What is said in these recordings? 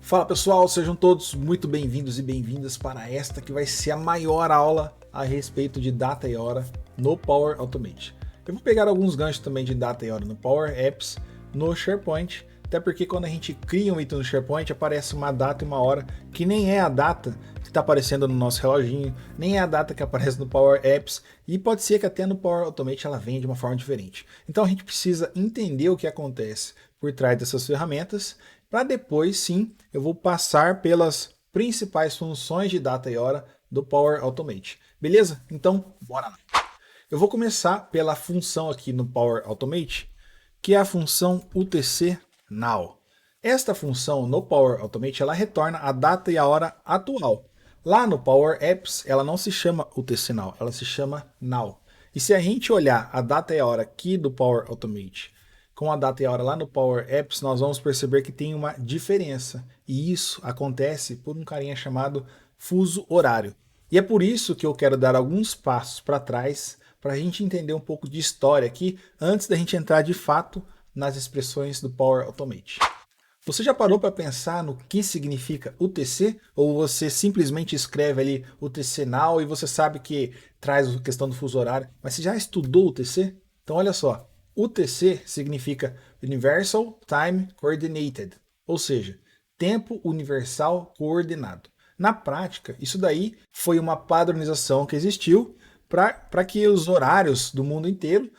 Fala pessoal, sejam todos muito bem-vindos e bem-vindas para esta que vai ser a maior aula a respeito de data e hora no Power Automate. Eu vou pegar alguns ganchos também de data e hora no Power Apps, no SharePoint, até porque quando a gente cria um item no SharePoint aparece uma data e uma hora que nem é a data que está aparecendo no nosso reloginho, nem é a data que aparece no Power Apps, e pode ser que até no Power Automate ela venha de uma forma diferente. Então a gente precisa entender o que acontece por trás dessas ferramentas, para depois sim eu vou passar pelas principais funções de data e hora do Power Automate. Beleza? Então, bora lá. Eu vou começar pela função aqui no Power Automate, que é a função UTC Now. Esta função no Power Automate ela retorna a data e a hora atual. Lá no Power Apps ela não se chama UTC Now, ela se chama Now. E se a gente olhar a data e a hora aqui do Power Automate com a data e a hora lá no Power Apps, nós vamos perceber que tem uma diferença. E isso acontece por um carinha chamado fuso horário. E é por isso que eu quero dar alguns passos para trás, para a gente entender um pouco de história aqui, antes da gente entrar de fato nas expressões do Power Automate. Você já parou para pensar no que significa UTC? Ou você simplesmente escreve ali UTC Now e você sabe que traz a questão do fuso horário, mas você já estudou UTC? Então olha só. UTC significa Universal Time Coordinated, ou seja, tempo universal coordenado. Na prática, isso daí foi uma padronização que existiu para que os horários do mundo inteiro,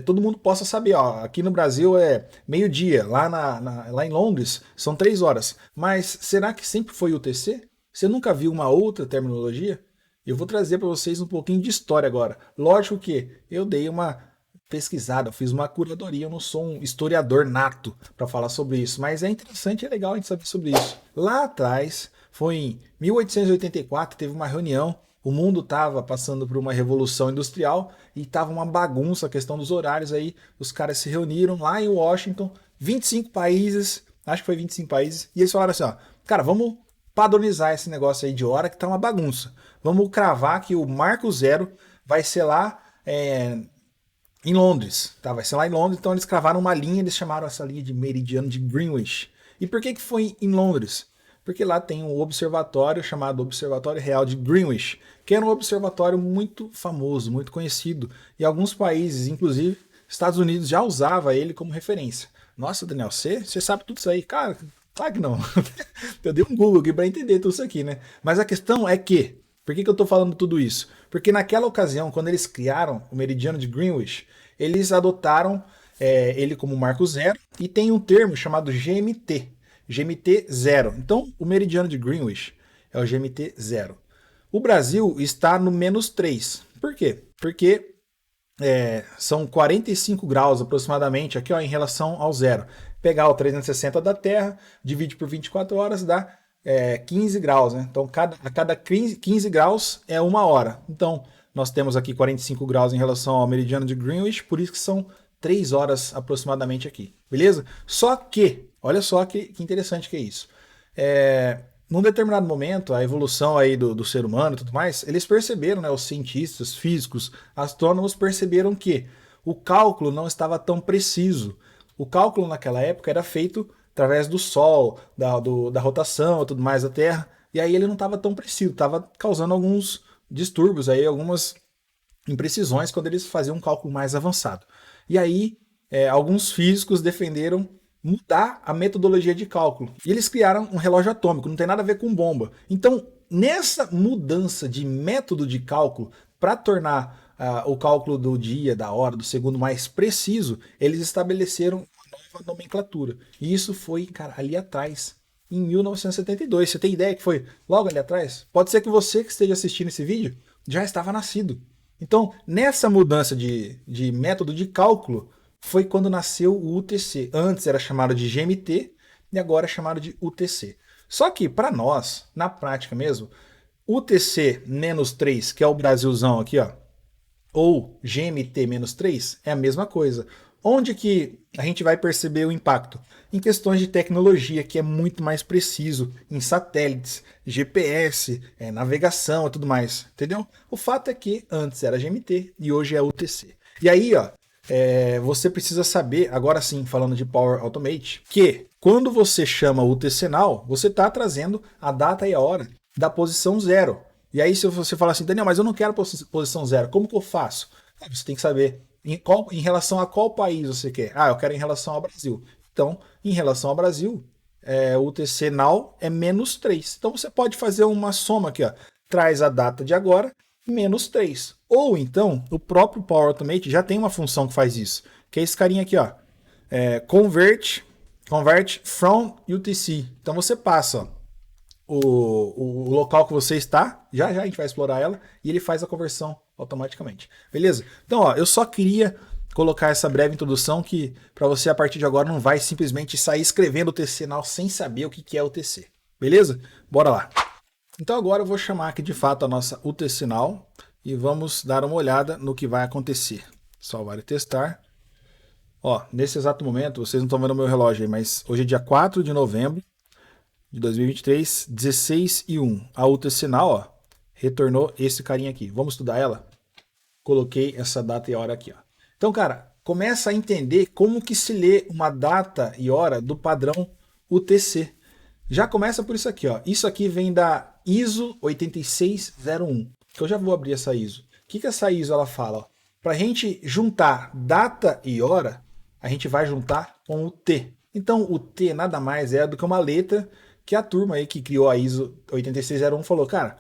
todo mundo possa saber. Ó, aqui no Brasil é meio-dia, lá em Londres são 3 horas. Mas será que sempre foi UTC? Você nunca viu uma outra terminologia? Eu vou trazer para vocês um pouquinho de história agora. Lógico que eu dei uma pesquisada, eu fiz uma curadoria, eu não sou um historiador nato para falar sobre isso, mas é interessante e é legal a gente saber sobre isso. Lá atrás, foi em 1884, teve uma reunião, o mundo estava passando por uma revolução industrial e estava uma bagunça a questão dos horários, aí os caras se reuniram lá em Washington, 25 países, acho que foi 25 países, e eles falaram assim, ó, cara, vamos padronizar esse negócio aí de hora que tá uma bagunça. Vamos cravar que o marco zero vai ser lá em Londres, tá? Vai ser lá em Londres, então eles cravaram uma linha, eles chamaram essa linha de meridiano de Greenwich. E por que foi em Londres? Porque lá tem um observatório chamado Observatório Real de Greenwich, que era um observatório muito famoso, muito conhecido, e alguns países, inclusive Estados Unidos, já usava ele como referência. Nossa, Daniel, você sabe tudo isso aí? Cara, claro que não. Eu dei um Google aqui para entender tudo isso aqui, né? Mas a questão é que, por que eu estou falando tudo isso? Porque naquela ocasião, quando eles criaram o meridiano de Greenwich, eles adotaram ele como marco zero e tem um termo chamado GMT, GMT zero. Então, o meridiano de Greenwich é o GMT zero. O Brasil está no -3. Por quê? Porque são 45 graus aproximadamente aqui, ó, em relação ao zero. Pegar o 360 da Terra, divide por 24 horas, dá 15 graus, né? Então, a cada 15 graus é 1 hora. Então, nós temos aqui 45 graus em relação ao meridiano de Greenwich, por isso que são 3 horas aproximadamente aqui, beleza? Só que, olha só que interessante que é isso. Num determinado momento, a evolução aí do ser humano e tudo mais, eles perceberam, né, os cientistas, físicos, astrônomos perceberam que o cálculo não estava tão preciso. O cálculo naquela época era feito através do Sol, da rotação e tudo mais da Terra, e aí ele não estava tão preciso, estava causando alguns distúrbios, aí, algumas imprecisões quando eles faziam um cálculo mais avançado. E aí, alguns físicos defenderam mudar a metodologia de cálculo. E eles criaram um relógio atômico, não tem nada a ver com bomba. Então, nessa mudança de método de cálculo, para tornar o cálculo do dia, da hora, do segundo mais preciso, eles estabeleceram uma nova nomenclatura. E isso foi, cara, ali atrás, em 1972. Você tem ideia que foi logo ali atrás? Pode ser que você que esteja assistindo esse vídeo já estava nascido. Então, nessa mudança de método de cálculo, foi quando nasceu o UTC. Antes era chamado de GMT e agora é chamado de UTC. Só que, para nós, na prática mesmo, UTC-3, que é o Brasilzão aqui, ó, ou GMT-3, é a mesma coisa. Onde que a gente vai perceber o impacto? Em questões de tecnologia, que é muito mais preciso, em satélites, GPS, navegação e tudo mais, entendeu? O fato é que antes era GMT e hoje é UTC. E aí, ó, você precisa saber, agora sim, falando de Power Automate, que quando você chama o UTC Now, você está trazendo a data e a hora da posição 0. E aí se você falar assim, Daniel, mas eu não quero posição 0, como que eu faço? Você tem que saber em relação a qual país você quer. Ah, eu quero em relação ao Brasil. Então, em relação ao Brasil, o UTC Now é -3. Então você pode fazer uma soma aqui, ó. Traz a data de agora, -3. Ou então, o próprio Power Automate já tem uma função que faz isso, que é esse carinha aqui, ó. Convert from UTC. Então você passa o local que você está, já a gente vai explorar ela, e ele faz a conversão automaticamente. Beleza? Então, ó, eu só queria colocar essa breve introdução que para você a partir de agora não vai simplesmente sair escrevendo o UTC Now sem saber o que é o UTC. Beleza? Bora lá. Então agora eu vou chamar aqui de fato a nossa UTC Now e vamos dar uma olhada no que vai acontecer. Salvar e testar. Ó, nesse exato momento, vocês não estão vendo o meu relógio aí, mas hoje é dia 4 de novembro de 2023, 16h01. A UTC Now, ó, retornou esse carinha aqui. Vamos estudar ela? Coloquei essa data e hora aqui, ó. Então, cara, começa a entender como que se lê uma data e hora do padrão UTC. Já começa por isso aqui, ó. Isso aqui vem da ISO 8601, que eu já vou abrir essa ISO. O que essa ISO ela fala? Para a gente juntar data e hora, a gente vai juntar com o T. Então, o T nada mais é do que uma letra que a turma aí que criou a ISO 8601 falou, cara,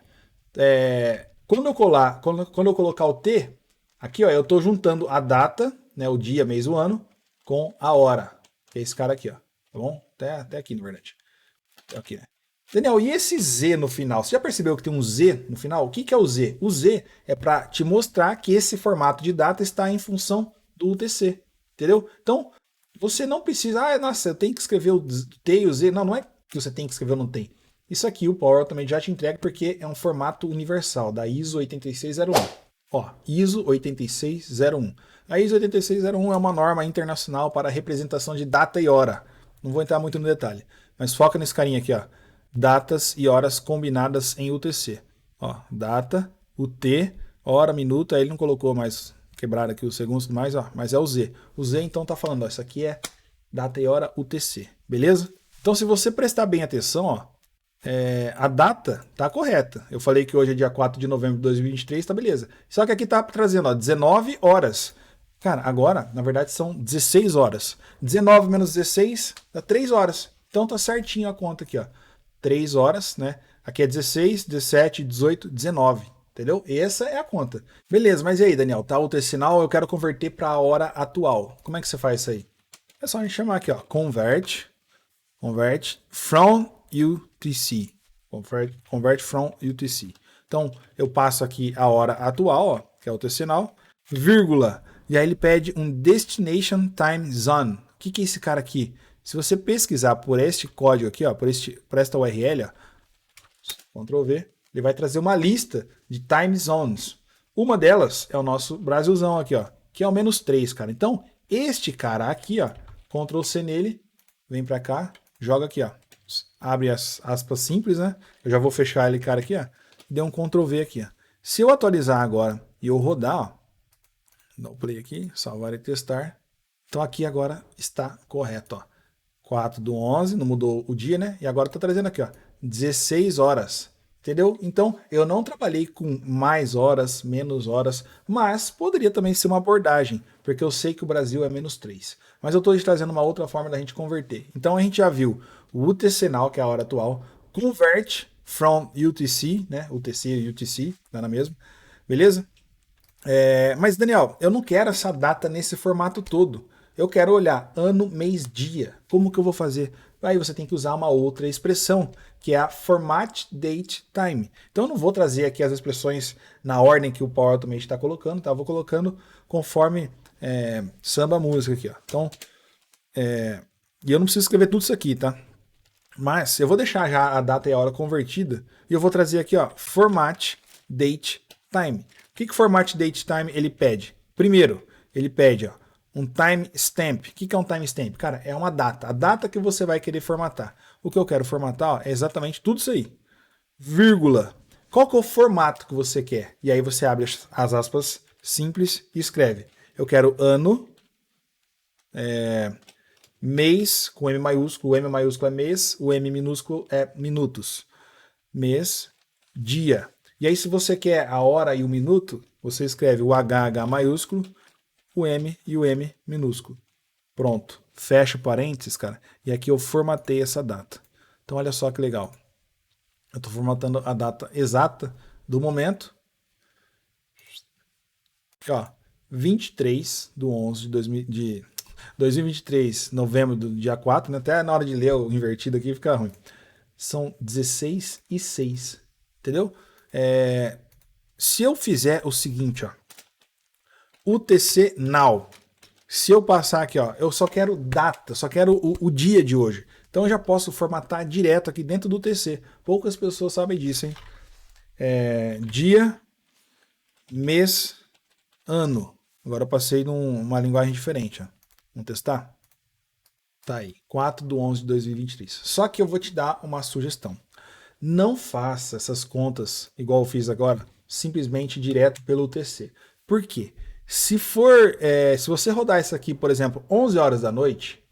quando eu colocar o T, aqui ó, eu estou juntando a data, né, o dia, mês, o ano, com a hora, que é esse cara aqui, ó, tá bom? Até aqui, na verdade. Aqui, né? Daniel, e esse Z no final? Você já percebeu que tem um Z no final? O que é o Z? O Z é para te mostrar que esse formato de data está em função do UTC, entendeu? Então, você não precisa, nossa, eu tenho que escrever o T e o Z. Não, não é que você tem que escrever ou não tem. Isso aqui o Power também já te entrega porque é um formato universal da ISO 8601. Ó, ISO 8601. A ISO 8601 é uma norma internacional para a representação de data e hora. Não vou entrar muito no detalhe, mas foca nesse carinha aqui, ó. Datas e horas combinadas em UTC. Ó, data, UT, hora, minuto, aí ele não colocou mais quebrar aqui os segundos, mais, ó, mas é o Z. O Z então tá falando, ó, isso aqui é data e hora UTC, beleza? Então se você prestar bem atenção, ó, a data tá correta. Eu falei que hoje é dia 4 de novembro de 2023, tá beleza. Só que aqui tá trazendo, ó, 19 horas. Cara, agora, na verdade, são 16 horas. 19 menos 16 dá 3 horas. Então tá certinho a conta aqui, ó. 3 horas, né? Aqui é 16, 17, 18, 19. Entendeu? Essa é a conta. Beleza, mas e aí, Daniel? Tá o UTC Now, eu quero converter para a hora atual. Como é que você faz isso aí? É só a gente chamar aqui, ó. Convert from UTC. Convert from UTC. Então, eu passo aqui a hora atual, ó, que é o UTC Now, vírgula. E aí ele pede um Destination Time Zone. O que é esse cara aqui? Se você pesquisar por este código aqui, ó, por esta URL, ó, Ctrl V, ele vai trazer uma lista de time zones. Uma delas é o nosso Brasilzão aqui, ó, que é o -3, cara. Então, este cara aqui, ó, Ctrl C nele, vem pra cá, joga aqui, ó, abre as aspas simples, né? Eu já vou fechar ele, cara, aqui, ó, e deu um Ctrl V aqui, ó. Se eu atualizar agora e eu rodar, ó, dá o play aqui, salvar e testar. Então aqui agora está correto, ó. 4/11, não mudou o dia, né? E agora tá trazendo aqui, ó, 16 horas. Entendeu? Então, eu não trabalhei com mais horas, menos horas, mas poderia também ser uma abordagem, porque eu sei que o Brasil é -3. Mas eu estou trazendo uma outra forma da gente converter. Então, a gente já viu o UTC Now, que é a hora atual, convert from UTC, né? UTC e UTC, dá na mesma. Beleza? Mas, Daniel, eu não quero essa data nesse formato todo. Eu quero olhar ano, mês, dia. Como que eu vou fazer? Aí você tem que usar uma outra expressão, que é a Format Date Time. Então eu não vou trazer aqui as expressões na ordem que o Power Automate está colocando, tá? Eu vou colocando conforme samba música aqui, ó. Então, e eu não preciso escrever tudo isso aqui, tá? Mas eu vou deixar já a data e a hora convertida e eu vou trazer aqui, ó, Format Date Time. O que Format Date Time ele pede? Primeiro, ele pede, ó, um timestamp. O que é um timestamp? Cara, é uma data. A data que você vai querer formatar. O que eu quero formatar, ó, é exatamente tudo isso aí. Vírgula. Qual que é o formato que você quer? E aí você abre as aspas simples e escreve. Eu quero ano, mês com M maiúsculo, o M maiúsculo é mês, o M minúsculo é minutos. Mês, dia. E aí se você quer a hora e o minuto, você escreve o H maiúsculo, o M e o M minúsculo. Pronto. Fecha o parênteses, cara, e aqui eu formatei essa data. Então olha só que legal. Eu estou formatando a data exata do momento. Aqui, ó, 23 de 11 de 2023, novembro do dia 4, né? Até na hora de ler o invertido aqui fica ruim. São 16:06, entendeu? Se eu fizer o seguinte, ó, UTC Now, se eu passar aqui, ó, eu só quero data, só quero o dia de hoje. Então eu já posso formatar direto aqui dentro do UTC. Poucas pessoas sabem disso, hein? Dia, mês, ano. Agora eu passei numa linguagem diferente, ó. Vamos testar? Tá aí, 4/11/2023. Só que eu vou te dar uma sugestão. Não faça essas contas, igual eu fiz agora, simplesmente direto pelo UTC. Por quê? Se você rodar isso aqui, por exemplo, 11 horas da noite,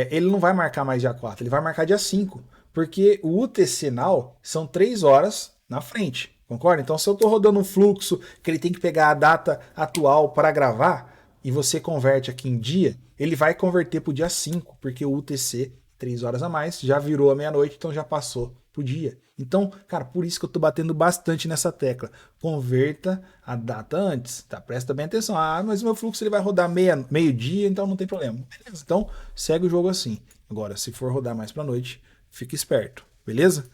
ele não vai marcar mais dia 4, ele vai marcar dia 5. Porque o UTC Now são 3 horas na frente, concorda? Então se eu estou rodando um fluxo que ele tem que pegar a data atual para gravar, e você converte aqui em dia, ele vai converter para o dia 5, porque o UTC, 3 horas a mais, já virou a meia-noite, então já passou pro dia. Então, cara, por isso que eu tô batendo bastante nessa tecla. Converta a data antes, tá? Presta bem atenção. Ah, mas o meu fluxo ele vai rodar meio-dia, então não tem problema. Beleza? Então, segue o jogo assim. Agora, se for rodar mais pra noite, fica esperto, beleza?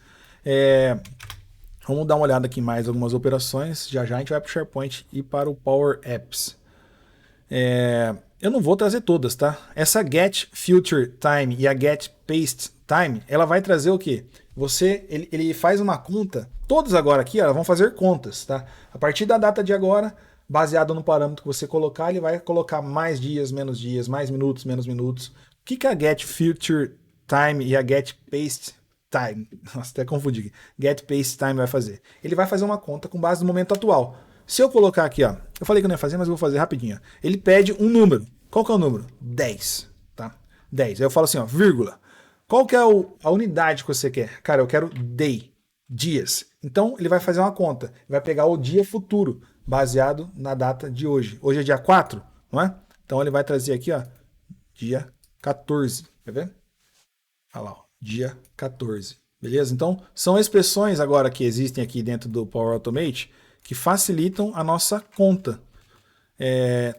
Vamos dar uma olhada aqui em mais algumas operações. Já já a gente vai pro SharePoint e para o Power Apps. Eu não vou trazer todas, tá? Essa Get Future Time e a Get Paste Time, ela vai trazer o quê? Ele faz uma conta, todos agora aqui, ó, vão fazer contas, tá? A partir da data de agora, baseado no parâmetro que você colocar, ele vai colocar mais dias, mais minutos, menos minutos. O que a Get Future Time e a Get Paste Time, nossa, até confundi aqui, Get Paste Time vai fazer? Ele vai fazer uma conta com base no momento atual. Se eu colocar aqui, ó, eu falei que eu não ia fazer, mas eu vou fazer rapidinho. Ele pede um número. Qual que é o número? 10, tá? 10. Aí eu falo assim, ó, vírgula. Qual que é a unidade que você quer? Cara, eu quero day, dias. Então ele vai fazer uma conta. Vai pegar o dia futuro, baseado na data de hoje. Hoje é dia 4, não é? Então ele vai trazer aqui, ó, dia 14. Quer ver? Olha lá, ó, dia 14. Beleza? Então são expressões agora que existem aqui dentro do Power Automate que facilitam a nossa conta.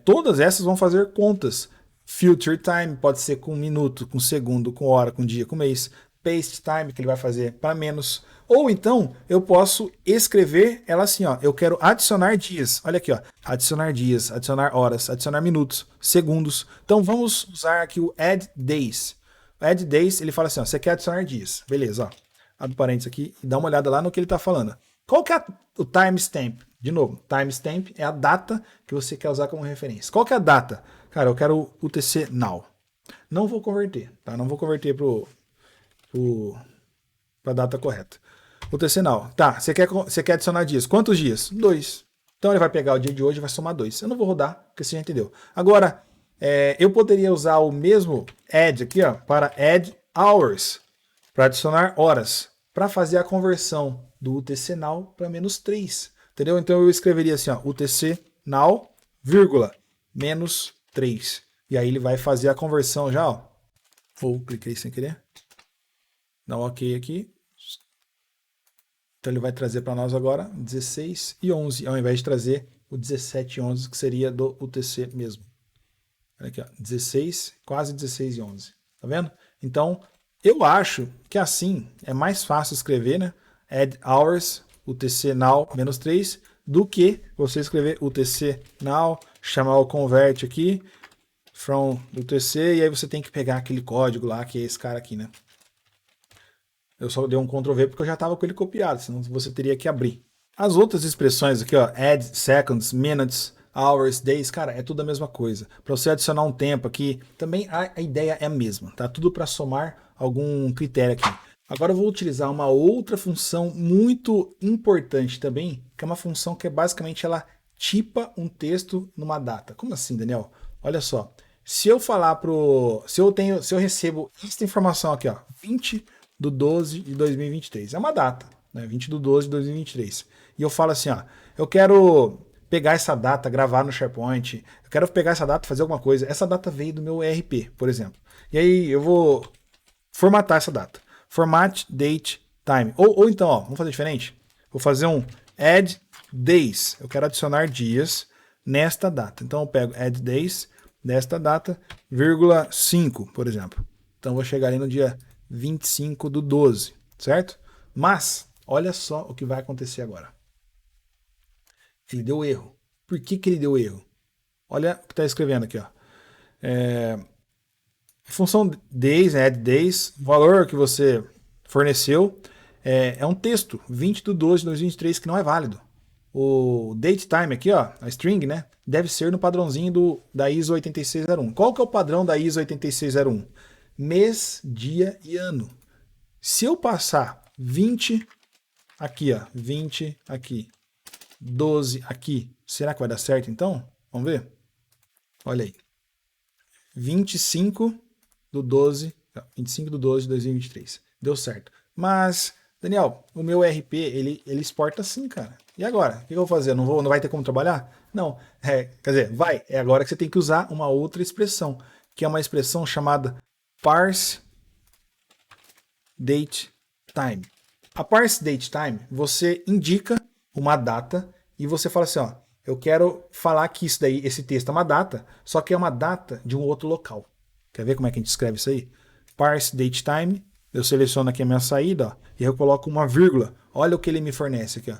Todas essas vão fazer contas. Future time pode ser com minuto, com segundo, com hora, com dia, com mês. Paste time, que ele vai fazer para menos. Ou então, eu posso escrever ela assim, ó. Eu quero adicionar dias. Olha aqui, ó. Adicionar dias, adicionar horas, adicionar minutos, segundos. Então, vamos usar aqui o add days. O add days, ele fala assim, ó. Você quer adicionar dias. Beleza, ó. Abre parênteses aqui e dá uma olhada lá no que ele está falando. Qual que é o timestamp? De novo, timestamp é a data que você quer usar como referência. Qual que é a data? Cara, eu quero o UTC Now. Não vou converter, tá? Não vou converter para a data correta. UTC Now. Tá, você quer adicionar dias. Quantos dias? 2. Então ele vai pegar o dia de hoje e vai somar 2. Eu não vou rodar, porque você já entendeu. Agora, eu poderia usar o mesmo add aqui, ó, para add hours, para adicionar horas, para fazer a conversão do UTC Now para menos 3. Entendeu? Então eu escreveria assim, ó, UTC Now, vírgula, menos 3. E aí ele vai fazer a conversão já, ó. Ou cliquei sem querer. Dá um OK aqui. Então ele vai trazer para nós agora 16 e 11, ao invés de trazer o 17 e 11, que seria do UTC mesmo. Olha aqui, ó, 16, quase 16 e 11. Tá vendo? Então, eu acho que assim é mais fácil escrever, né? Add hours, UTC Now, menos 3, do que você escrever UTC Now, chamar o convert aqui, from UTC, e aí você tem que pegar aquele código lá, que é esse cara aqui, né? Eu só dei um Ctrl V porque eu já estava com ele copiado, senão você teria que abrir. As outras expressões aqui, ó, add seconds, minutes, hours, days, cara, é tudo a mesma coisa. Para você adicionar um tempo aqui, também a ideia é a mesma, tá? Tudo para somar algum critério aqui. Agora eu vou utilizar uma outra função muito importante também, que é uma função que basicamente ela tipa um texto numa data. Como assim, Daniel? Olha só, Se eu falar se eu recebo esta informação aqui, ó, 20/12/2023, é uma data, né? 20/12/2023. E eu falo assim, ó, eu quero pegar essa data, gravar no SharePoint, eu quero pegar essa data, fazer alguma coisa. Essa data veio do meu ERP, por exemplo. E aí eu vou formatar essa data. Format, date, time. Ou então, ó, vamos fazer diferente. Vou fazer um add days. Eu quero adicionar dias nesta data. Então eu pego add days nesta data, vírgula 5, por exemplo. Então eu vou chegar ali no dia 25/12, certo? Mas, olha só o que vai acontecer agora. Ele deu erro. Por que ele deu erro? Olha o que está escrevendo aqui, ó. Função days, né, add days, o valor que você forneceu é um texto, 20/12/2023, que não é válido. O date time aqui, ó, a string, né, deve ser no padrãozinho da ISO 8601. Qual que é o padrão da ISO 8601? Mês, dia e ano. Se eu passar 20 aqui, ó, 20 aqui, 12 aqui, será que vai dar certo então? Vamos ver? Olha aí. 25/12/2023. Deu certo. Mas, Daniel, o meu RP, ele exporta assim, cara. E agora? O que eu vou fazer? Não vai ter como trabalhar? Não. Quer dizer, vai. É agora que você tem que usar uma outra expressão, que é uma expressão chamada parse date time. A parse date time, você indica uma data e você fala assim, ó, eu quero falar que esse texto é uma data, só que é uma data de um outro local. Quer ver como é que a gente escreve isso aí? Parse date time, eu seleciono aqui a minha saída, ó, e eu coloco uma vírgula. Olha o que ele me fornece aqui, ó.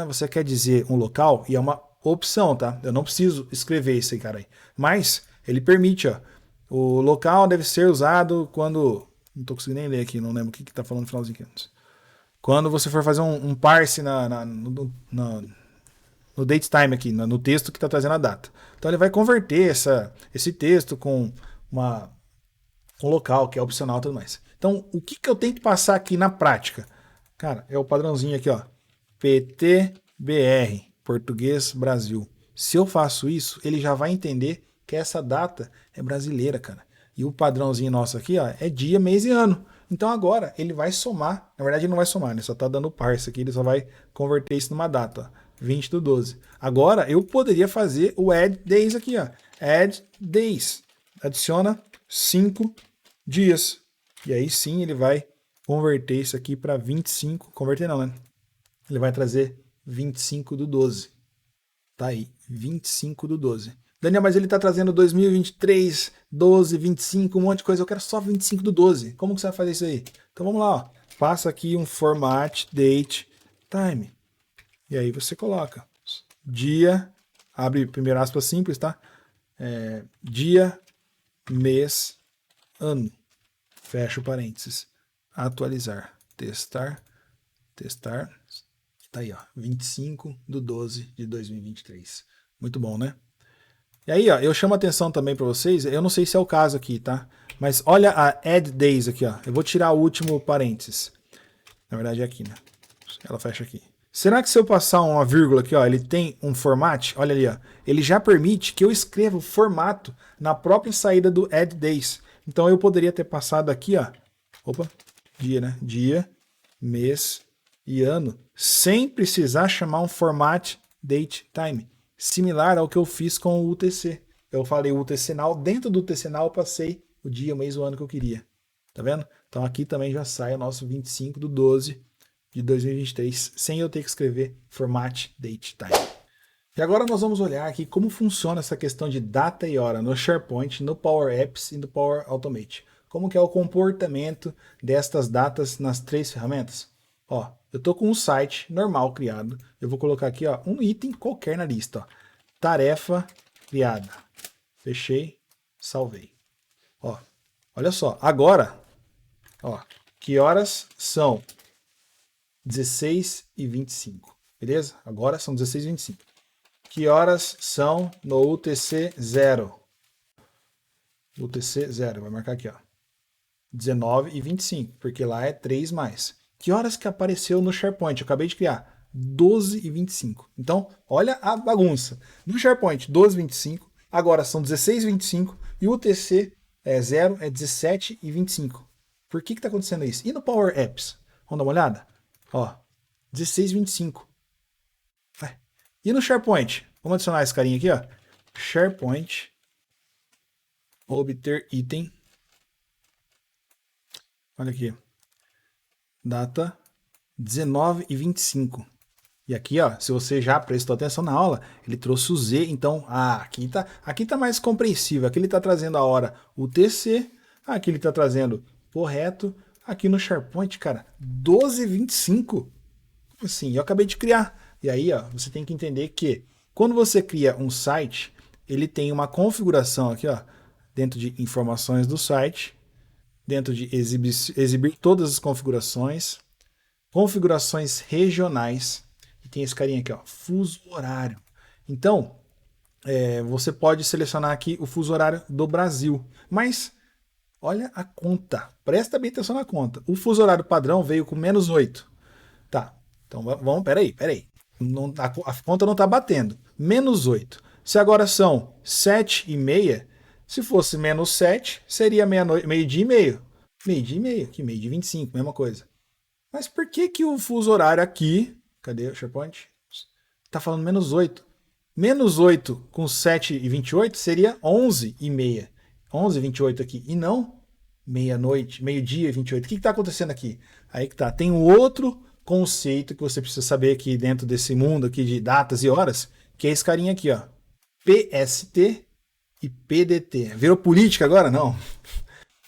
Você quer dizer um local? E é uma opção, tá? Eu não preciso escrever isso aí, cara aí. Mas ele permite, ó. O local deve ser usado quando... Não tô conseguindo nem ler aqui, não lembro o que tá falando no finalzinho aqui. Quando você for fazer um parse no date time aqui, no texto que está trazendo a data. Então ele vai converter esse texto com um local que é opcional e tudo mais. Então o que eu tenho que passar aqui na prática? Cara, é o padrãozinho aqui, ó. PTBR, Português Brasil. Se eu faço isso, ele já vai entender que essa data é brasileira, cara. E o padrãozinho nosso aqui, ó, é dia, mês e ano. Então agora ele vai somar, na verdade ele não vai somar, né? Só tá dando parse aqui, ele só vai converter isso numa data, ó. 20/12. Agora eu poderia fazer o add days aqui, ó. Add days. Adiciona 5 dias. E aí sim ele vai converter isso aqui para 25. Converter não, né? Ele vai trazer 25/12. Tá aí, 25/12. Daniel, mas ele está trazendo 2023, 12, 25, um monte de coisa. Eu quero só 25/12. Como que você vai fazer isso aí? Então vamos lá, ó. Passa aqui um format date time. E aí você coloca dia, abre primeiro aspas simples, tá? Dia, mês, ano. Fecha o parênteses. Atualizar. Testar. Tá aí, ó. 25/12/2023. Muito bom, né? E aí, ó, eu chamo a atenção também para vocês, eu não sei se é o caso aqui, tá? Mas olha a add days aqui, ó. Eu vou tirar o último parênteses. Na verdade é aqui, né? Ela fecha aqui. Será que se eu passar uma vírgula aqui, ó, ele tem um format? Olha ali, ó. Ele já permite que eu escreva o formato na própria saída do add days. Então eu poderia ter passado aqui, ó. Opa, dia, né? Dia, mês e ano, sem precisar chamar um format date time. Similar ao que eu fiz com o UTC. Eu falei o UTC Now, dentro do UTC Now eu passei o dia, o mês, o ano que eu queria. Tá vendo? Então aqui também já sai o nosso 25/12/2023, sem eu ter que escrever format date time. E agora nós vamos olhar aqui como funciona essa questão de data e hora no SharePoint, no Power Apps e no Power Automate. Como que é o comportamento destas datas nas três ferramentas? Ó, eu estou com um site normal criado. Eu vou colocar aqui, ó, um item qualquer na lista. Ó. Tarefa criada. Fechei, salvei. Ó, olha só. Agora, ó, que horas são? 16h25. Beleza? Agora são 16h25. Que horas são no UTC 0? UTC 0, vai marcar aqui, ó. 19h25, porque lá é 3 mais. Que horas que apareceu no SharePoint? Eu acabei de criar. 12h25. Então, olha a bagunça. No SharePoint, 12h25. Agora são 16h25. e o UTC 0 é 17 e 25. Por que está acontecendo isso? E no Power Apps? Vamos dar uma olhada? Ó, 16 e 25. E no SharePoint? Vamos adicionar esse carinha aqui, ó. SharePoint, obter item. Olha aqui. Data 19 e 25. E aqui, ó, se você já prestou atenção na aula, ele trouxe o Z, então, aqui tá mais compreensível. Aqui ele tá trazendo a hora UTC, aqui ele tá trazendo correto. Aqui no SharePoint, cara, 12 e 25. Assim, eu acabei de criar. E aí, ó, você tem que entender que quando você cria um site, ele tem uma configuração aqui, ó, dentro de informações do site, dentro de exibir todas as configurações, configurações regionais, e tem esse carinha aqui, ó, fuso horário. Então, você pode selecionar aqui o fuso horário do Brasil, mas olha a conta, presta bem atenção na conta. O fuso horário padrão veio com -8. Tá, então vamos, peraí. Não, a conta não está batendo. -8. Se agora são 7h30, se fosse -7, seria meio-dia e meio. Meio-dia e meio, aqui, meio-dia e 25, mesma coisa. Mas por que o fuso horário aqui, cadê o SharePoint? Tá falando -8. -8 com 7h28 seria 11h30. 11h28 aqui. E não meia-noite, meio-dia e 28. O que está acontecendo aqui? Aí que tá. Tem um outro conceito que você precisa saber aqui dentro desse mundo aqui de datas e horas, que é esse carinha aqui, ó. PST e PDT. Virou política agora? Não.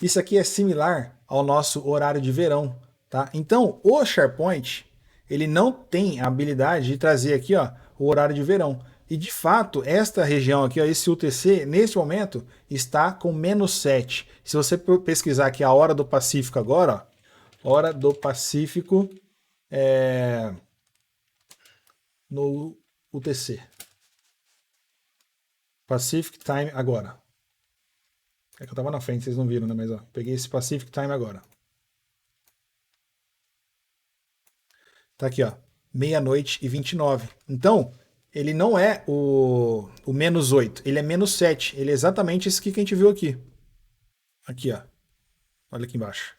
Isso aqui é similar ao nosso horário de verão, tá? Então, o SharePoint, ele não tem a habilidade de trazer aqui, ó, o horário de verão. E de fato, esta região aqui, ó, esse UTC, neste momento, está com -7. Se você pesquisar aqui a hora do Pacífico agora, ó, hora do Pacífico no UTC. Pacific Time agora. É que eu tava na frente, vocês não viram, né? Mas ó, peguei esse Pacific Time agora. Tá aqui, ó. 00:29. Então, ele não é o -8, ele é -7. Ele é exatamente esse aqui que a gente viu aqui. Aqui, ó. Olha aqui embaixo.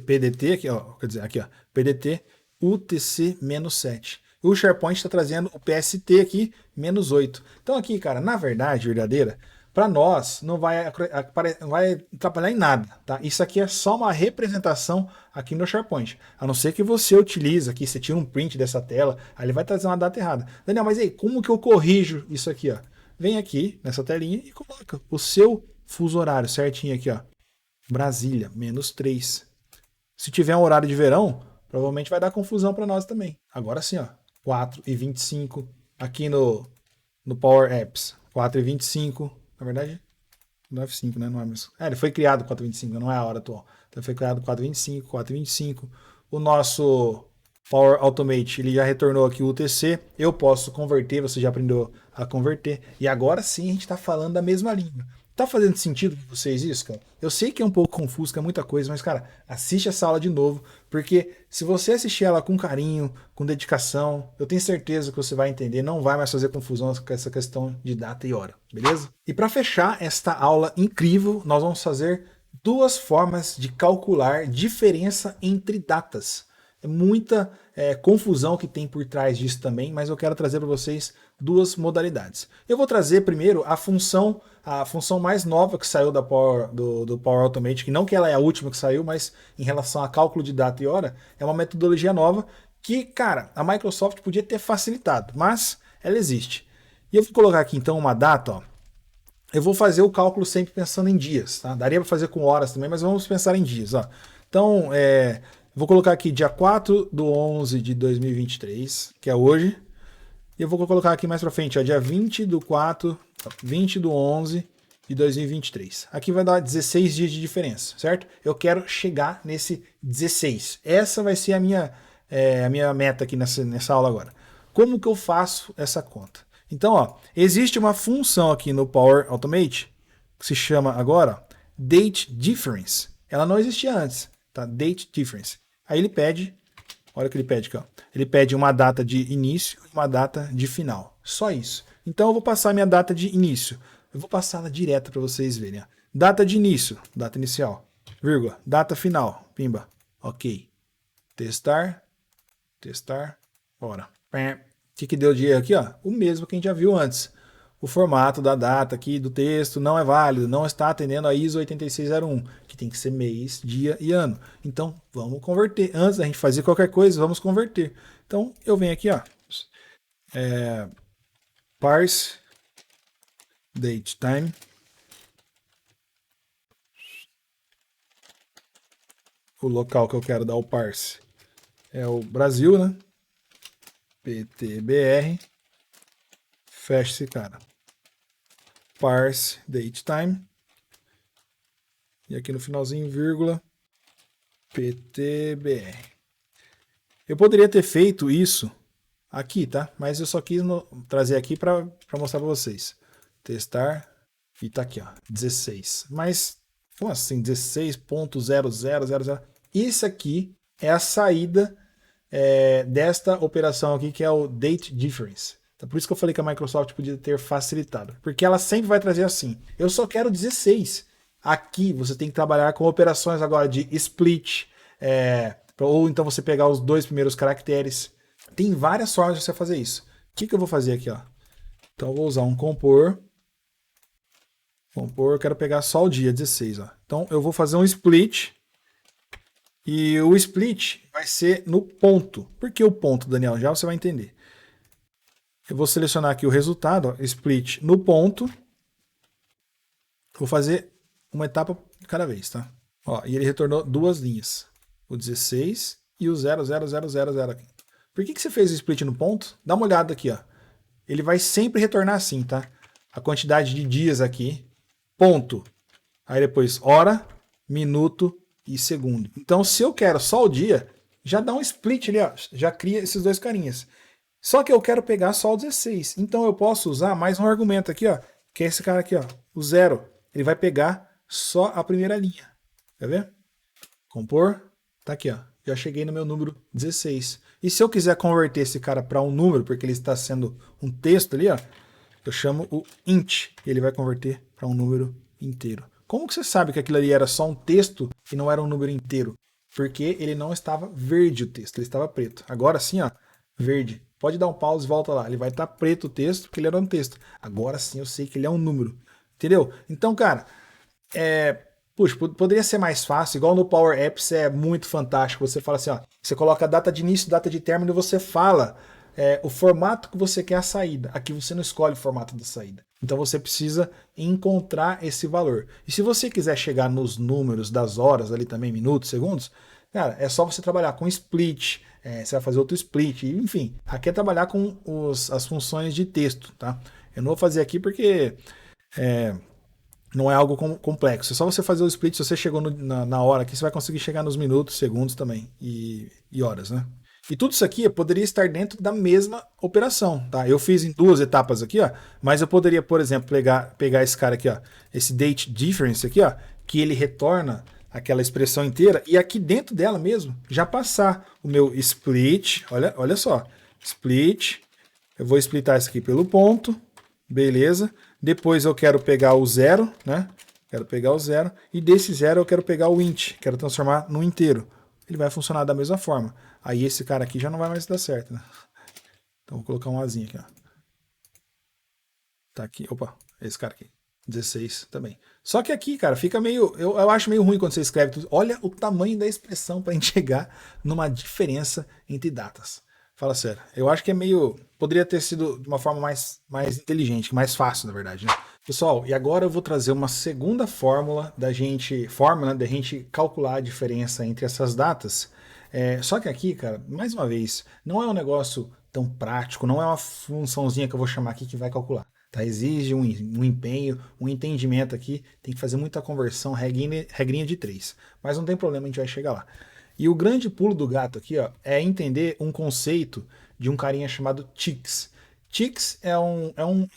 PDT, aqui, ó. Quer dizer, aqui, ó. PDT, UTC -7. O SharePoint está trazendo o PST aqui, -8. Então aqui, cara, na verdade, verdadeira, para nós não vai atrapalhar em nada, tá? Isso aqui é só uma representação aqui no SharePoint. A não ser que você utilize aqui, você tira um print dessa tela, aí ele vai trazer uma data errada. Daniel, mas aí, como que eu corrijo isso aqui, ó? Vem aqui nessa telinha e coloca o seu fuso horário certinho aqui, ó. Brasília, -3. Se tiver um horário de verão, provavelmente vai dar confusão para nós também. Agora sim, ó, 4h25 aqui no Power Apps, 4h25. Na verdade, no F5, né? Não é mesmo. Ele foi criado 4h25, não é a hora atual. Então foi criado 4h25, 4h25. O nosso Power Automate, ele já retornou aqui o UTC. Eu posso converter, você já aprendeu a converter. E agora sim a gente está falando da mesma língua. Tá fazendo sentido para vocês isso, cara? Eu sei que é um pouco confuso, que é muita coisa, mas, cara, assiste essa aula de novo, porque se você assistir ela com carinho, com dedicação, eu tenho certeza que você vai entender, não vai mais fazer confusão com essa questão de data e hora, beleza? E para fechar esta aula incrível, nós vamos fazer duas formas de calcular diferença entre datas. É muita confusão que tem por trás disso também, mas eu quero trazer para vocês duas modalidades. Eu vou trazer primeiro a função mais nova que saiu do Power Automate, que não que ela é a última que saiu, mas em relação a cálculo de data e hora, é uma metodologia nova que, cara, a Microsoft podia ter facilitado, mas ela existe. E eu vou colocar aqui então uma data, ó. Eu vou fazer o cálculo sempre pensando em dias, tá? Daria para fazer com horas também, mas vamos pensar em dias, ó. Então, vou colocar aqui dia 4/11/2023, que é hoje. E eu vou colocar aqui mais para frente, ó, dia 20/11/2023. Aqui vai dar 16 dias de diferença, certo? Eu quero chegar nesse 16. Essa vai ser a minha meta aqui nessa aula agora. Como que eu faço essa conta? Então, ó, existe uma função aqui no Power Automate que se chama agora Date Difference. Ela não existia antes, tá? Date Difference. Aí ele pede, olha o que ele pede aqui, ó. Ele pede uma data de início e uma data de final. Só isso. Então eu vou passar minha data de início. Eu vou passar ela direta para vocês verem. Ó. Data de início, data inicial, vírgula, data final, pimba, ok. Testar, bora. O que deu de erro aqui? Ó? O mesmo que a gente já viu antes. O formato da data aqui do texto não é válido, não está atendendo a ISO 8601, que tem que ser mês, dia e ano. Então, vamos converter. Antes da gente fazer qualquer coisa, vamos converter. Então, eu venho aqui, ó, parse date time. O local que eu quero dar o parse é o Brasil, né? PTBR. Fecha esse cara. Parse date time. E aqui no finalzinho, vírgula, PTBR. Eu poderia ter feito isso aqui, tá? Mas eu só quis trazer aqui para mostrar para vocês. Testar. E tá aqui, ó, 16. Mas, como assim, 16.0000? Isso aqui é a saída desta operação aqui, que é o Date Difference. Então, por isso que eu falei que a Microsoft podia ter facilitado. Porque ela sempre vai trazer assim. Eu só quero 16. Aqui você tem que trabalhar com operações agora de split, ou então você pegar os dois primeiros caracteres. Tem várias formas de você fazer isso. O que eu vou fazer aqui? Ó? Então eu vou usar um compor. Eu quero pegar só o dia 16. Ó. Então eu vou fazer um split. E o split vai ser no ponto. Por que o ponto, Daniel? Já você vai entender. Eu vou selecionar aqui o resultado, ó, split no ponto. Vou fazer uma etapa de cada vez, tá? Ó, e ele retornou duas linhas. O 16 e o 00000 aqui. Por que você fez o split no ponto? Dá uma olhada aqui, ó. Ele vai sempre retornar assim, tá? A quantidade de dias aqui, ponto. Aí depois hora, minuto e segundo. Então, se eu quero só o dia, já dá um split ali, ó. Já cria esses dois carinhas. Só que eu quero pegar só o 16. Então eu posso usar mais um argumento aqui, ó, que é esse cara aqui, ó, o 0. Ele vai pegar só a primeira linha. Quer ver? Compor. Tá aqui, ó. Já cheguei no meu número 16. E se eu quiser converter esse cara para um número, porque ele está sendo um texto ali, ó, eu chamo o int. E ele vai converter para um número inteiro. Como que você sabe que aquilo ali era só um texto e não era um número inteiro? Porque ele não estava verde o texto, ele estava preto. Agora sim, ó, verde. Pode dar um pause e volta lá. Ele vai estar preto o texto, porque ele era um texto. Agora sim eu sei que ele é um número. Entendeu? Então, cara, puxa, poderia ser mais fácil. Igual no Power Apps é muito fantástico. Você fala assim, ó, você coloca a data de início, data de término e você fala o formato que você quer a saída. Aqui você não escolhe o formato da saída. Então você precisa encontrar esse valor. E se você quiser chegar nos números das horas ali também, minutos, segundos, cara, é só você trabalhar com split, você vai fazer outro split, enfim. Aqui é trabalhar com as funções de texto, tá? Eu não vou fazer aqui porque não é algo complexo. É só você fazer o split, se você chegou na hora aqui, você vai conseguir chegar nos minutos, segundos também e horas, né? E tudo isso aqui poderia estar dentro da mesma operação, tá? Eu fiz em duas etapas aqui, ó, mas eu poderia, por exemplo, pegar esse cara aqui, ó, esse date difference aqui, ó, que ele retorna aquela expressão inteira, e aqui dentro dela mesmo, já passar o meu split, olha só, split, eu vou splitar isso aqui pelo ponto, beleza, depois eu quero pegar o zero, né, quero pegar o zero, e desse zero eu quero pegar o int, quero transformar no inteiro, ele vai funcionar da mesma forma, aí esse cara aqui já não vai mais dar certo, né, então vou colocar um azinho aqui, ó, tá aqui, opa, esse cara aqui, 16 também. Só que aqui, cara, fica meio... Eu acho meio ruim quando você escreve tudo. Olha o tamanho da expressão para a gente chegar numa diferença entre datas. Fala sério. Eu acho que é meio... Poderia ter sido de uma forma mais inteligente, mais fácil, na verdade, né? Pessoal, e agora eu vou trazer uma segunda fórmula da gente calcular a diferença entre essas datas. Só que aqui, cara, mais uma vez, não é um negócio tão prático, não é uma funçãozinha que eu vou chamar aqui que vai calcular. Tá? Exige um empenho, um entendimento aqui, tem que fazer muita conversão, regrinha de 3. Mas não tem problema, a gente vai chegar lá. E o grande pulo do gato aqui, ó, é entender um conceito de um carinha chamado TIX. TIX é um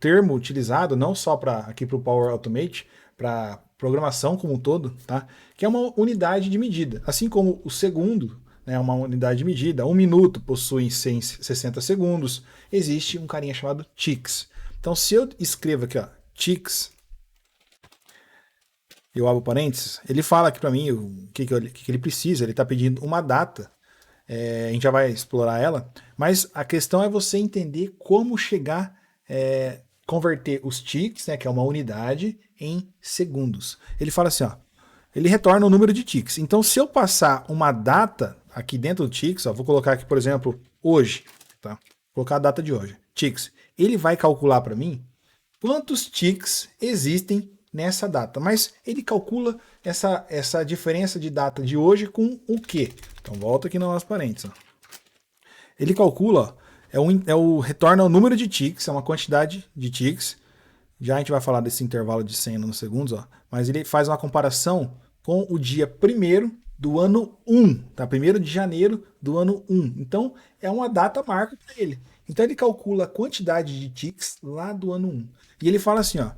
termo utilizado não só aqui para o Power Automate, para programação como um todo, tá? Que é uma unidade de medida. Assim como o segundo é uma unidade de medida, 1 minuto possui 60 segundos, existe um carinha chamado TIX. Então, se eu escrevo aqui, ó, ticks, eu abro parênteses, ele fala aqui para mim o que ele precisa, ele está pedindo uma data, a gente já vai explorar ela, mas a questão é você entender como chegar, converter os ticks, né, que é uma unidade, em segundos. Ele fala assim, ó, ele retorna o número de ticks. Então, se eu passar uma data aqui dentro do ticks, ó, vou colocar aqui, por exemplo, hoje, tá? Vou colocar a data de hoje, ticks. Ele vai calcular para mim quantos ticks existem nessa data, mas ele calcula essa diferença de data de hoje com o quê? Então volta aqui no nosso parênteses. Ó. Ele calcula, retorna o número de ticks, é uma quantidade de ticks. Já a gente vai falar desse intervalo de 100 nanosegundos, ó, mas ele faz uma comparação com o dia 1º do ano 1, tá? 1º de janeiro do ano 1. Então é uma data marca para ele. Então ele calcula a quantidade de ticks lá do ano 1. E ele fala assim, ó,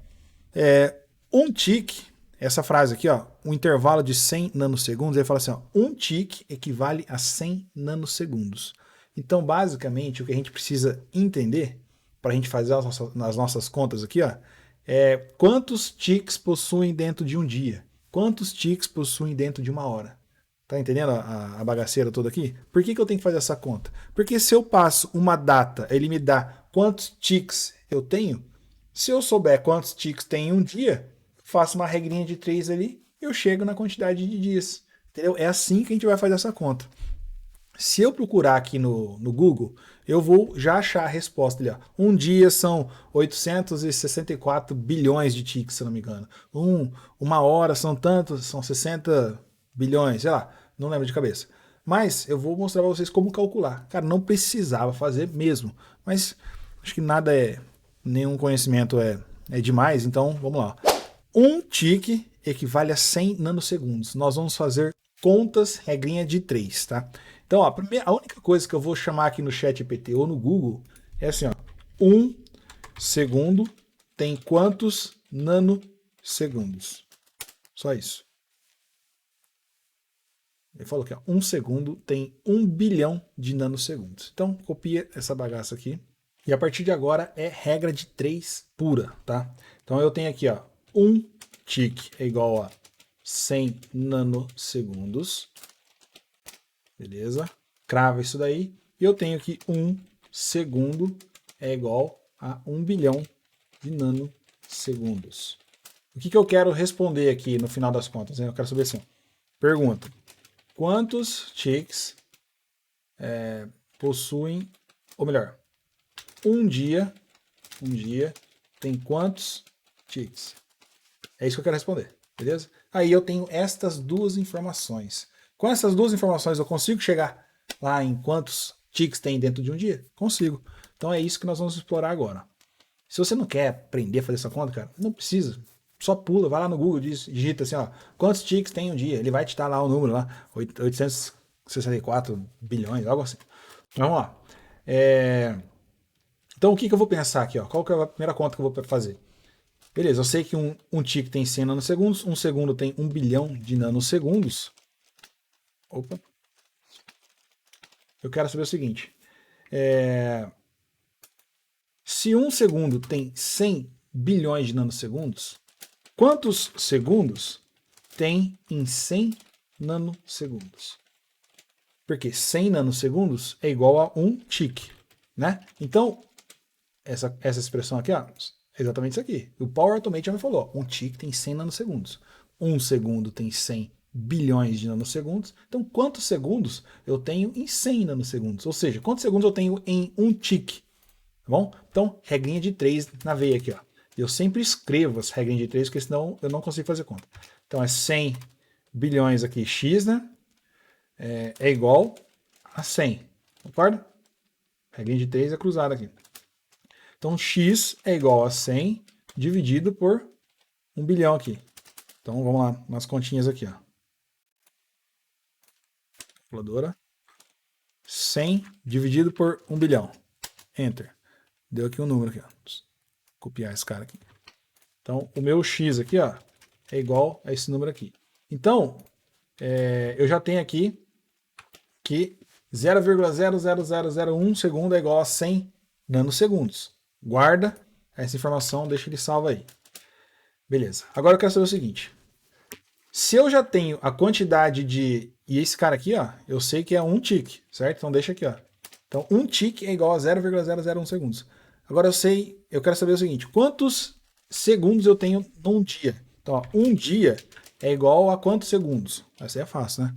um tick, essa frase aqui, ó, um intervalo de 100 nanosegundos, ele fala assim, ó, um tick equivale a 100 nanosegundos. Então, basicamente, o que a gente precisa entender, para a gente fazer as nossas contas aqui, ó, é quantos ticks possuem dentro de um dia, quantos ticks possuem dentro de uma hora. Tá entendendo a bagaceira toda aqui? Por que eu tenho que fazer essa conta? Porque se eu passo uma data, ele me dá quantos ticks eu tenho, se eu souber quantos ticks tem em um dia, faço uma regrinha de 3 ali, eu chego na quantidade de dias. Entendeu? É assim que a gente vai fazer essa conta. Se eu procurar aqui no Google, eu vou já achar a resposta ali. Ó. Um dia são 864 bilhões de ticks, se não me engano. Uma hora são tantos, são 60 bilhões, sei lá, não lembro de cabeça. Mas eu vou mostrar para vocês como calcular. Cara, não precisava fazer mesmo, mas acho que nenhum conhecimento é demais, então vamos lá. Um tick equivale a 100 nanosegundos. Nós vamos fazer contas, regrinha de 3, tá? Então, ó, a única coisa que eu vou chamar aqui no ChatGPT ou no Google é assim, ó, 1 segundo tem quantos nanosegundos? Só isso. Ele falou que 1 segundo tem 1 bilhão de nanosegundos. Então, copia essa bagaça aqui. E a partir de agora é regra de 3 pura, tá? Então eu tenho aqui, ó, 1 tick é igual a 100 nanosegundos. Beleza? Crava isso daí. E eu tenho aqui 1 segundo é igual a 1 bilhão de nanosegundos. O que eu quero responder aqui no final das contas? Eu quero saber assim, pergunta, quantos ticks possuem, ou melhor, um dia tem quantos ticks? É isso que eu quero responder, beleza? Aí eu tenho estas duas informações. Com essas duas informações eu consigo chegar lá em quantos ticks tem dentro de um dia? Consigo. Então é isso que nós vamos explorar agora. Se você não quer aprender a fazer essa conta, cara, não precisa. Só pula, vai lá no Google, digita assim, ó, quantos ticks tem um dia? Ele vai te dar lá o número lá, 864 bilhões, algo assim. Vamos lá. Então o que eu vou pensar aqui? Ó? Qual que é a primeira conta que eu vou fazer? Beleza, eu sei que um tick tem 100 nanosegundos, um segundo tem 1 bilhão de nanosegundos. Opa. Eu quero saber o seguinte. Se um segundo tem 100 bilhões de nanosegundos, quantos segundos tem em 100 nanosegundos? Porque 100 nanosegundos é igual a um tick, né? Então, essa expressão aqui, ó, é exatamente isso aqui. O Power Automate já me falou, um tick tem 100 nanosegundos. Um segundo tem 100 bilhões de nanosegundos. Então, quantos segundos eu tenho em 100 nanosegundos? Ou seja, quantos segundos eu tenho em um tick? Tá bom? Então, regrinha de 3 na veia aqui, ó. Eu sempre escrevo as regrinhas de 3, porque senão eu não consigo fazer conta. Então, é 100 bilhões aqui, x, né? É igual a 100. Concorda? Regrinha de 3 é cruzada aqui. Então, x é igual a 100 dividido por 1 bilhão aqui. Então, vamos lá nas continhas aqui, ó. Calculadora. 100 dividido por 1 bilhão. Enter. Deu aqui um número aqui, ó. Vou copiar esse cara aqui. Então, o meu x aqui, ó, é igual a esse número aqui. Então, eu já tenho aqui que 0,00001 segundo é igual a 100 nanosegundos. Guarda essa informação, deixa ele salvo aí. Beleza. Agora eu quero saber o seguinte. Se eu já tenho a quantidade de... E esse cara aqui, ó, eu sei que é um tique, certo? Então deixa aqui, ó. Então um tique é igual a 0,001 segundos. Agora eu quero saber o seguinte. Quantos segundos eu tenho num dia? Então, ó, um dia é igual a quantos segundos? Essa aí é fácil, né?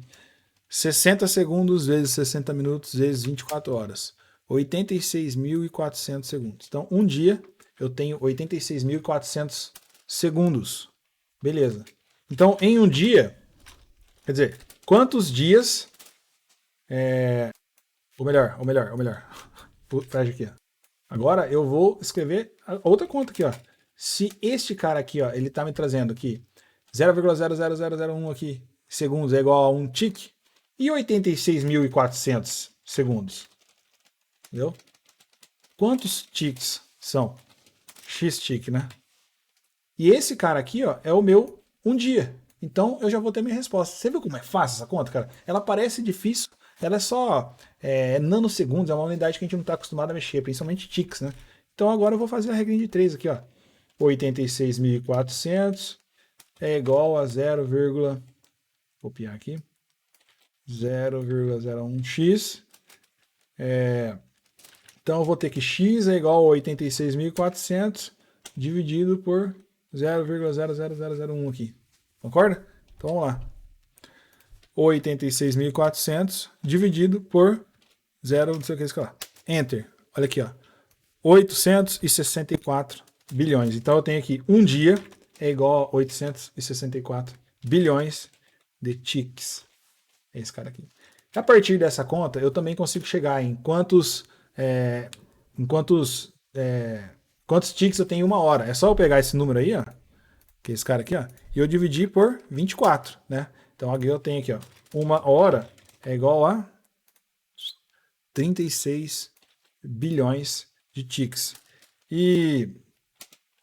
60 segundos vezes 60 minutos vezes 24 horas. 86.400 segundos. Então, um dia eu tenho 86.400 segundos. Beleza. Então, em um dia, quer dizer, quantos dias... Ou melhor. Fecha aqui, ó. Agora eu vou escrever outra conta aqui, ó. Se este cara aqui, ó, ele tá me trazendo aqui 0,00001 aqui segundos é igual a um tique, e 86.400 segundos? Entendeu? Quantos tiques são? X tique, né? E esse cara aqui, ó, é o meu um dia. Então eu já vou ter minha resposta. Você viu como é fácil essa conta, cara? Ela parece difícil, ela é só nanosegundos, é uma unidade que a gente não está acostumado a mexer, principalmente tics, né? Então agora eu vou fazer a regrinha de 3 aqui, ó. 86.400 é igual a 0, copiar aqui, 0,01x. Então eu vou ter que x é igual a 86.400 dividido por 0,00001 aqui. Concorda? Então vamos lá. 86.400 dividido por 0, não sei o que lá. Enter. Olha aqui, ó. 864 bilhões. Então eu tenho aqui um dia é igual a 864 bilhões de tiques. É esse cara aqui. A partir dessa conta, eu também consigo chegar em quantos tiques eu tenho em uma hora. É só eu pegar esse número aí, ó, que é esse cara aqui, ó, e eu dividir por 24, né? Então aqui eu tenho aqui, ó, uma hora é igual a 36 bilhões de tiques. E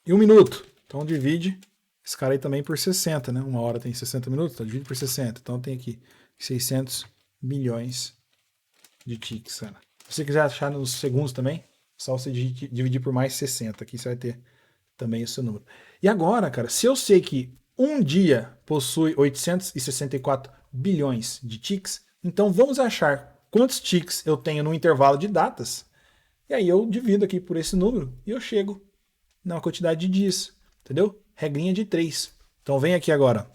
um minuto. Então divide esse cara aí também por 60, né? Uma hora tem 60 minutos, então divide por 60. Então tem aqui 600 milhões de tiques, cara. Se você quiser achar nos segundos também, só você dividir por mais 60. Aqui você vai ter também esse número. E agora, cara, se eu sei que um dia possui 864 bilhões de tiques, então vamos achar quantos tiques eu tenho no intervalo de datas. E aí eu divido aqui por esse número e eu chego na quantidade de dias. Entendeu? Regrinha de 3. Então vem aqui agora.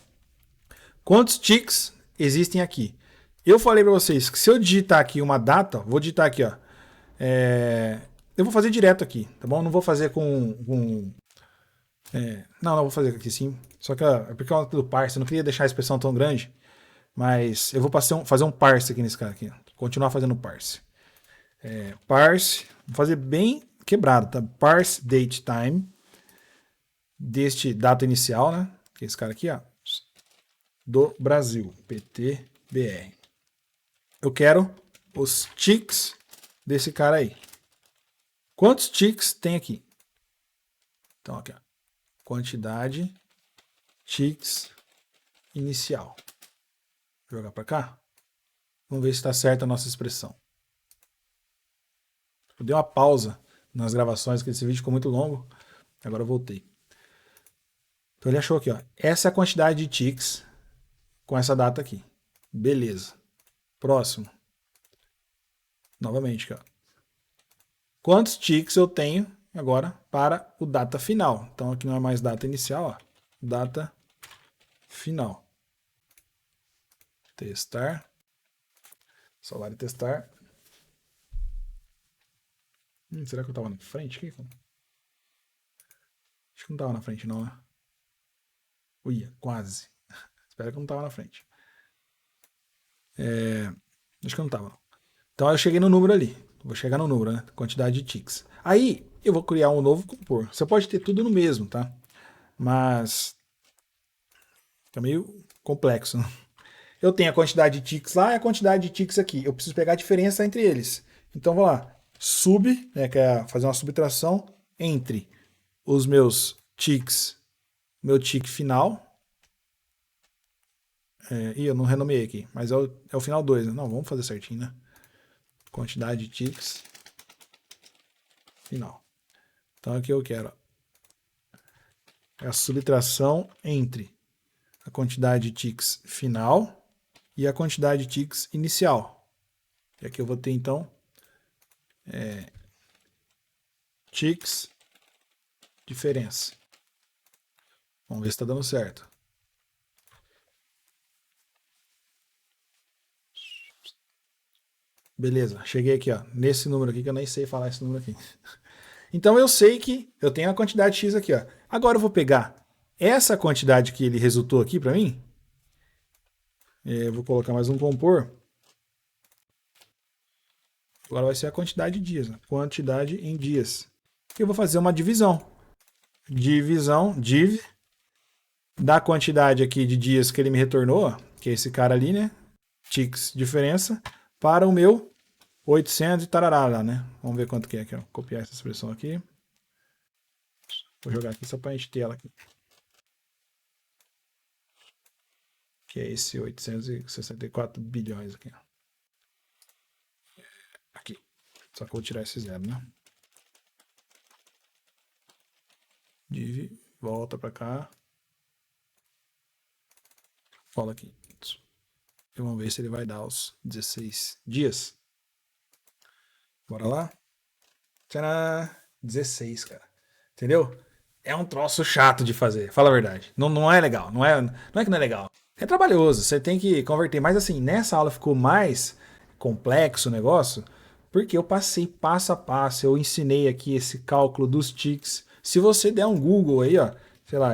Quantos tiques existem aqui? Eu falei para vocês que se eu digitar aqui uma data, vou digitar aqui, ó. Eu vou fazer direto aqui, tá bom? Não vou fazer não, vou fazer aqui sim. Só que é porque é do parse, eu não queria deixar a expressão tão grande, mas eu vou fazer um parse aqui nesse cara aqui. Continuar fazendo parse. Parse, vou fazer bem quebrado, tá? Parse date time deste data inicial, né? Que é esse cara aqui, ó. Do Brasil, PTBR. Eu quero os tiques desse cara aí. Quantos tiques tem aqui? Então, aqui, ó. Quantidade tiques inicial. Vou jogar para cá. Vamos ver se está certa a nossa expressão. Eu dei uma pausa nas gravações, que esse vídeo ficou muito longo. Agora eu voltei. Então ele achou aqui, ó. Essa é a quantidade de tiques com essa data aqui. Beleza. Próximo. Novamente, ó. Quantos tiques eu tenho agora para o data final? Então aqui não é mais data inicial, ó. Data final. Testar. Só vale testar. Será que eu estava na frente aqui? Acho que não estava na frente não, né? Ui, quase. Espero que eu não estava na frente. Acho que eu não estava. Então eu cheguei no número ali. Vou chegar no número, né? Quantidade de ticks. Aí eu vou criar um novo compor. Você pode ter tudo no mesmo, tá? Mas é meio complexo, né? Eu tenho a quantidade de ticks lá e a quantidade de ticks aqui. Eu preciso pegar a diferença entre eles. Então vou lá. Sub, né, que é fazer uma subtração entre os meus ticks, meu tique final. Eu não renomeei aqui, mas é o final 2, né? Não, vamos fazer certinho, né? Quantidade de ticks final. Então aqui eu quero É a subtração entre a quantidade de ticks final e a quantidade de ticks inicial. E aqui eu vou ter, então, ticks diferença. Vamos ver se está dando certo. Beleza, cheguei aqui, ó, nesse número aqui, que eu nem sei falar esse número aqui. Então eu sei que eu tenho a quantidade X aqui, ó. Agora eu vou pegar essa quantidade que ele resultou aqui para mim. Eu vou colocar mais um compor. Agora vai ser a quantidade de dias, né? Quantidade em dias. Eu vou fazer uma divisão. Divisão, div, da quantidade aqui de dias que ele me retornou, que é esse cara ali, né? Ticks diferença, para o meu 800 e tarará lá, né? Vamos ver quanto que é aqui, ó. Copiar essa expressão aqui. Vou jogar aqui só para a gente ter ela aqui. Que é esse 864 bilhões aqui, ó. Aqui. Só que eu vou tirar esse zero, né? Div, volta para cá. Cola aqui. E vamos ver se ele vai dar os 16 dias. Bora lá? Tcharam! 16, cara. Entendeu? É um troço chato de fazer, fala a verdade. Não é legal, não é que não é legal. É trabalhoso, você tem que converter. Mas assim, nessa aula ficou mais complexo o negócio, porque eu passei passo a passo, eu ensinei aqui esse cálculo dos ticks. Se você der um Google aí, ó, sei lá,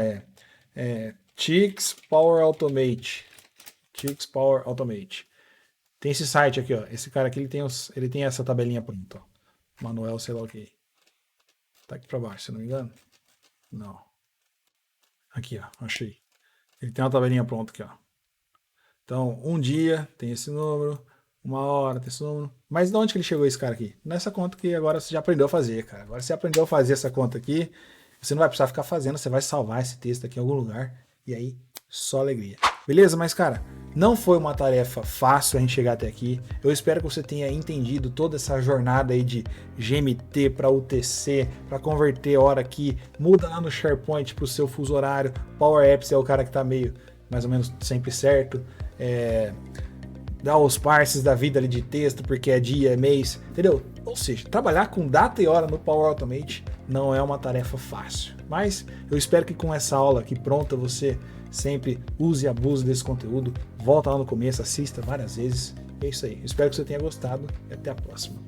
ticks Power Automate. Ticks Power Automate. Tem esse site aqui, ó. Esse cara aqui, ele tem essa tabelinha pronta, ó. Manuel, sei lá o que. Tá aqui pra baixo, se não me engano. Não. Aqui, ó. Achei. Ele tem uma tabelinha pronta aqui, ó. Então, um dia tem esse número, uma hora tem esse número. Mas de onde que ele chegou esse cara aqui? Nessa conta que agora você já aprendeu a fazer, cara. Agora você aprendeu a fazer essa conta aqui, você não vai precisar ficar fazendo, você vai salvar esse texto aqui em algum lugar. E aí, só alegria. Beleza? Mas, cara, não foi uma tarefa fácil a gente chegar até aqui. Eu espero que você tenha entendido toda essa jornada aí de GMT para UTC, para converter hora aqui, muda lá no SharePoint para o seu fuso horário. Power Apps é o cara que está meio, mais ou menos, sempre certo. Dá os parses da vida ali de texto, porque é dia, é mês, entendeu? Ou seja, trabalhar com data e hora no Power Automate não é uma tarefa fácil. Mas eu espero que com essa aula aqui pronta você sempre use e abuse desse conteúdo. Volta lá no começo, assista várias vezes. É isso aí. Eu espero que você tenha gostado e até a próxima.